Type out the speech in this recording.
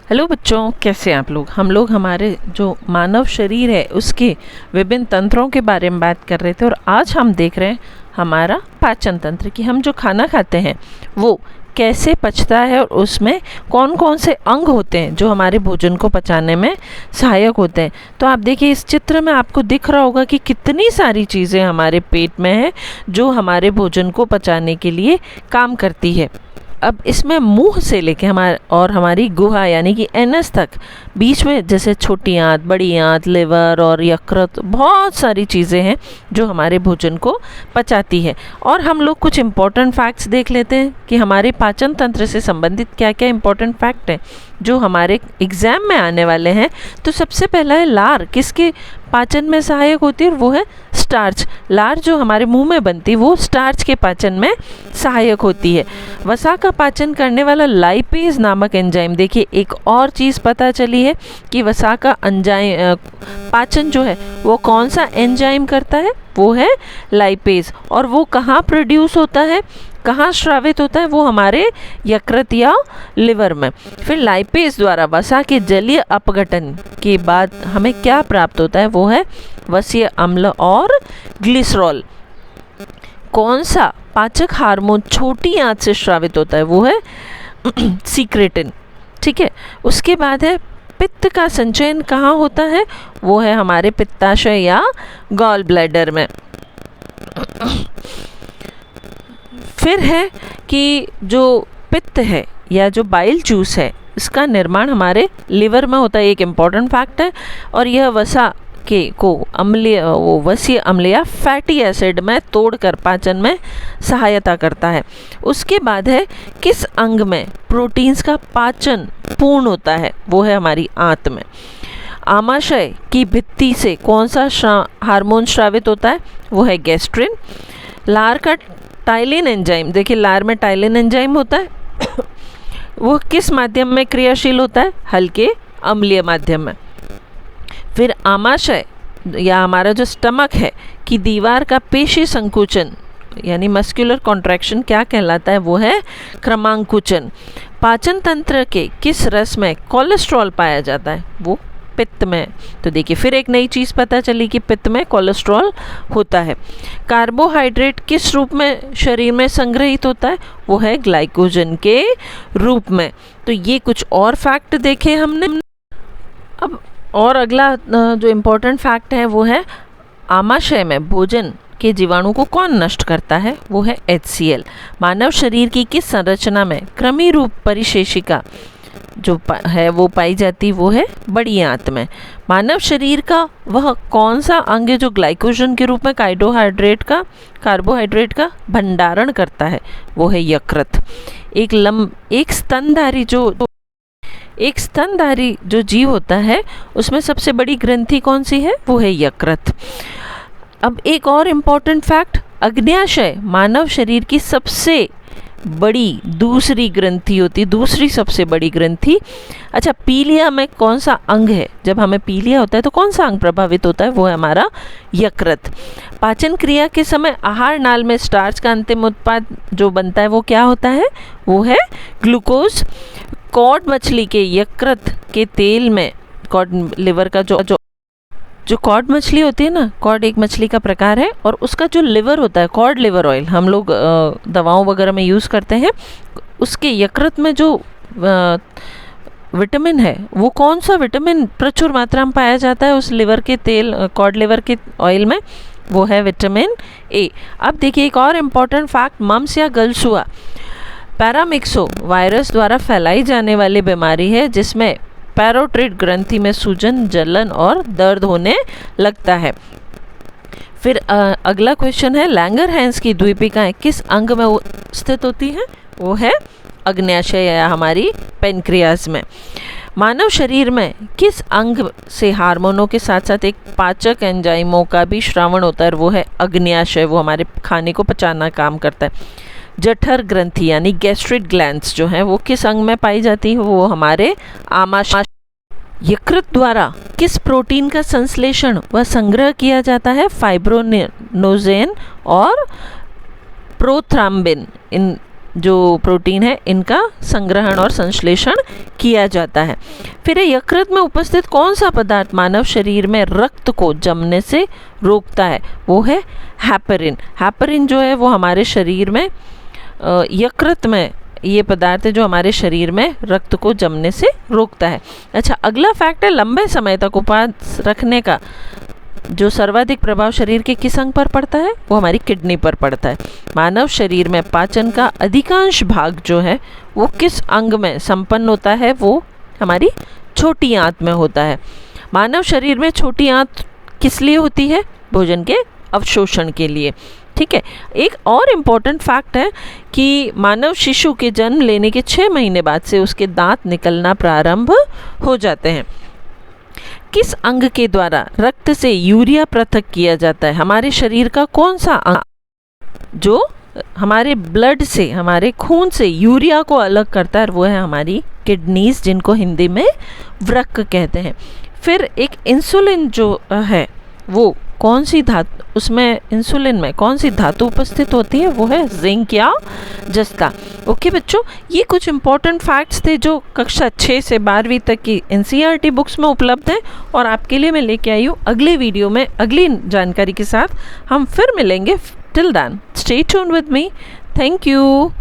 Hello बच्चों, कैसे हैं आप लोग। हम लोग हमारे जो मानव शरीर है उसके विभिन्न तंत्रों के बारे में बात कर रहे थे और आज हम देख रहे हैं हमारा पाचन तंत्र कि हम जो खाना खाते हैं वो कैसे पचता है और उसमें कौन कौन से अंग होते हैं जो हमारे भोजन को पचाने में सहायक होते हैं। तो आप देखिए इस चित्र में आपको दिख रहा होगा कि कितनी सारी चीज़ें हमारे पेट में हैं जो हमारे भोजन को पचाने के लिए काम करती है। अब इसमें मुंह से लेके हमारी गुहा यानी कि एनस तक बीच में जैसे छोटी आंत, बड़ी आंत, लिवर और यकृत, बहुत सारी चीज़ें हैं जो हमारे भोजन को पचाती है। और हम लोग कुछ इम्पोर्टेंट फैक्ट्स देख लेते हैं कि हमारे पाचन तंत्र से संबंधित क्या क्या इम्पोर्टेंट फैक्ट हैं जो हमारे एग्ज़ाम में आने वाले हैं। तो सबसे पहला है लार किसके पाचन में सहायक होती है, और वो है स्टार्च। लार जो हमारे मुंह में बनती है वो स्टार्च के पाचन में सहायक होती है। वसा का पाचन करने वाला लाइपेज नामक एंजाइम, देखिए एक और चीज़ पता चली है कि वसा का पाचन जो है वो कौन सा एंजाइम करता है, वो है लाइपेज। और वो कहाँ प्रोड्यूस होता है, कहाँ स्रावित होता है, वो हमारे यकृत या लिवर में। फिर लाइपेज द्वारा वसा के जलीय अपघटन के बाद हमें क्या प्राप्त होता है, वो है वसीय अम्ल और ग्लिसरॉल। कौन सा पाचक हार्मोन छोटी आंत से स्रावित होता है, वो है सीक्रेटिन। ठीक है, उसके बाद है पित्त का संचयन कहाँ होता है, वो है हमारे पित्ताशय या गॉल ब्लैडर में। फिर है कि जो पित्त है या जो बाइल जूस है इसका निर्माण हमारे लिवर में होता है, एक इम्पॉर्टेंट फैक्ट है। और यह वसा के को वसीय अम्ल या फैटी एसिड में तोड़कर पाचन में सहायता करता है। उसके बाद है किस अंग में प्रोटीन्स का पाचन पूर्ण होता है, वो है हमारी आंत में। आमाशय की भित्ति से कौन सा हार्मोन स्रावित होता है, वो है गैस्ट्रिन। लार का टाइलिन एंजाइम, देखिए लार में टाइलिन एंजाइम होता है वो किस माध्यम में क्रियाशील होता है, हल्के अम्लीय माध्यम में। फिर आमाशय या हमारा जो स्टमक है कि दीवार का पेशी संकुचन यानी मस्कुलर कॉन्ट्रैक्शन क्या कहलाता है, वो है क्रमांकुचन। पाचन तंत्र के किस रस में कोलेस्ट्रॉल पाया जाता है, वो पित्त में। तो देखिए फिर एक नई चीज़ पता चली कि पित्त में कोलेस्ट्रॉल होता है। कार्बोहाइड्रेट किस रूप में शरीर में संग्रहित होता है, वो है ग्लाइकोजन के रूप में। तो ये कुछ और फैक्ट देखे हमने। अब और अगला जो इम्पोर्टेंट फैक्ट है वो है आमाशय में भोजन के जीवाणु को कौन नष्ट करता है, वो है HCl। मानव शरीर की किस संरचना में कृमि रूप परिशेषिका जो है वो पाई जाती, वो है बड़ी आंत में। मानव शरीर का वह कौन सा अंग है जो ग्लाइकोजन के रूप में कार्बोहाइड्रेट का भंडारण करता है, वो है यकृत। एक स्तनधारी जो जीव होता है उसमें सबसे बड़ी ग्रंथि कौन सी है, वो है यकृत। अब एक और इम्पॉर्टेंट फैक्ट, अग्न्याशय मानव शरीर की सबसे बड़ी दूसरी ग्रंथि होती है, दूसरी सबसे बड़ी ग्रंथि। अच्छा, पीलिया में कौन सा अंग है, जब हमें पीलिया होता है तो कौन सा अंग प्रभावित होता है, वो है हमारा यकृत। पाचन क्रिया के समय आहार नाल में स्टार्च का अंतिम उत्पाद जो बनता है वो क्या होता है, वो है ग्लूकोज। कॉड मछली के यकृत के तेल में कॉड लिवर का जो कॉड मछली होती है ना, कॉड एक मछली का प्रकार है और उसका जो लिवर होता है, कॉड लिवर ऑयल हम लोग दवाओं वगैरह में यूज़ करते हैं। उसके यकृत में जो विटामिन है, वो कौन सा विटामिन प्रचुर मात्रा में पाया जाता है उस लिवर के तेल कॉड लिवर के ऑयल में, वो है विटामिन A। अब देखिए एक और इम्पॉर्टेंट फैक्ट, मम्स या गलसुआ पैरामिक्सो वायरस द्वारा फैलाई जाने वाली बीमारी है जिसमें पैरोटिड ग्रंथि में सूजन, जलन और दर्द होने लगता है। फिर अगला क्वेश्चन है, लैंगरहैंस की द्वीपिकाएं किस अंग में स्थित होती हैं, वो है अग्न्याशय या हमारी पेनक्रियाज में। मानव शरीर में किस अंग से हार्मोनों के साथ साथ एक पाचक एंजाइमों का भी श्रावण होता है, वो है अग्न्याशय, वो हमारे खाने को पचाना काम करता है। जठर ग्रंथि यानी गैस्ट्रिक ग्लैंड्स जो हैं वो किस अंग में पाई जाती है, वो हमारे आमाशय। यकृत द्वारा किस प्रोटीन का संश्लेषण व संग्रह किया जाता है, फाइब्रोनोजेन और प्रोथ्राम्बिन। इन जो प्रोटीन है इनका संग्रहण और संश्लेषण किया जाता है। फिर यकृत में उपस्थित कौन सा पदार्थ मानव शरीर में रक्त को जमने से रोकता है? वो है हैपरिन। हैपरिन जो है वो हमारे शरीर में यकृत में ये पदार्थ है जो हमारे शरीर में रक्त को जमने से रोकता है। अच्छा, अगला फैक्ट है लंबे समय तक उपवास रखने का जो सर्वाधिक प्रभाव शरीर के किस अंग पर पड़ता है? वो हमारी किडनी पर पड़ता है। मानव शरीर में पाचन का अधिकांश भाग जो है वो किस अंग में संपन्न होता है? वो हमारी छोटी आंत में होता है। मानव शरीर में छोटी आंत किस लिए होती है? भोजन के अवशोषण के लिए। ठीक है। एक और इम्पॉर्टेंट फैक्ट है कि मानव शिशु के जन्म लेने के 6 महीने बाद से उसके दांत निकलना प्रारंभ हो जाते हैं। किस अंग के द्वारा रक्त से यूरिया पृथक किया जाता है? हमारे शरीर का कौन सा अंग जो हमारे ब्लड से, हमारे खून से यूरिया को अलग करता है? वो है हमारी किडनीज, जिनको हिंदी में वृक्क कहते हैं। फिर एक इंसुलिन जो है वो कौन सी धातु, उसमें इंसुलिन में कौन सी धातु उपस्थित होती है? वो है जिंक या जस्ता। ओके बच्चों, ये कुछ इंपॉर्टेंट फैक्ट्स थे जो कक्षा 6 से 12वीं तक की एनसीईआरटी बुक्स में उपलब्ध है और आपके लिए मैं लेके आई हूँ। अगले वीडियो में अगली जानकारी के साथ हम फिर मिलेंगे। Till then stay tuned with me. Thank you.